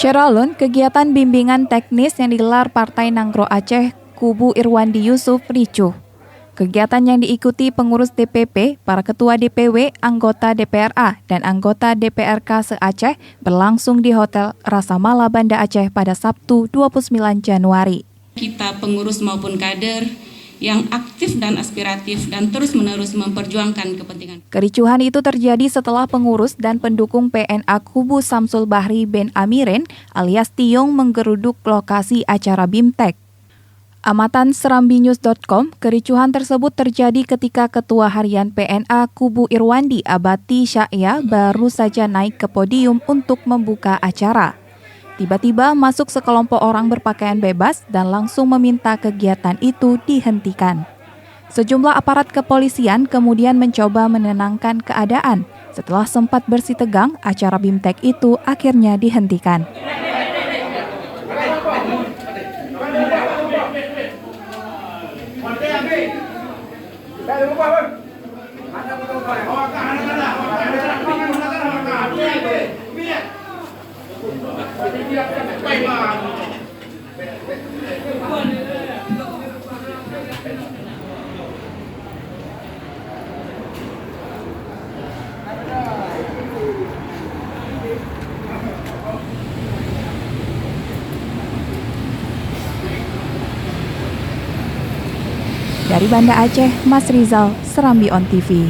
Syaralun, kegiatan bimbingan teknis yang digelar Partai Nanggro Aceh, Kubu Irwandi Yusuf ricuh. Kegiatan yang diikuti pengurus DPP, para ketua DPW, anggota DPRA, dan anggota DPRK se-Aceh berlangsung di Hotel Rasa Mala Banda Aceh pada Sabtu 29 Januari. Kita pengurus maupun kader yang aktif dan aspiratif dan terus-menerus memperjuangkan kepentingan. Kericuhan itu terjadi setelah pengurus dan pendukung PNA Kubu Samsul Bahri bin Amirin alias Tiong menggeruduk lokasi acara BIMTEK. Amatan serambinews.com, kericuhan tersebut terjadi ketika Ketua Harian PNA Kubu Irwandi Abati Sya'ya baru saja naik ke podium untuk membuka acara. Tiba-tiba masuk sekelompok orang berpakaian bebas dan langsung meminta kegiatan itu dihentikan. Sejumlah aparat kepolisian kemudian mencoba menenangkan keadaan. Setelah sempat bersitegang, acara BIMTEK itu akhirnya dihentikan. Dari Banda Aceh, Mas Rizal, Serambi On TV.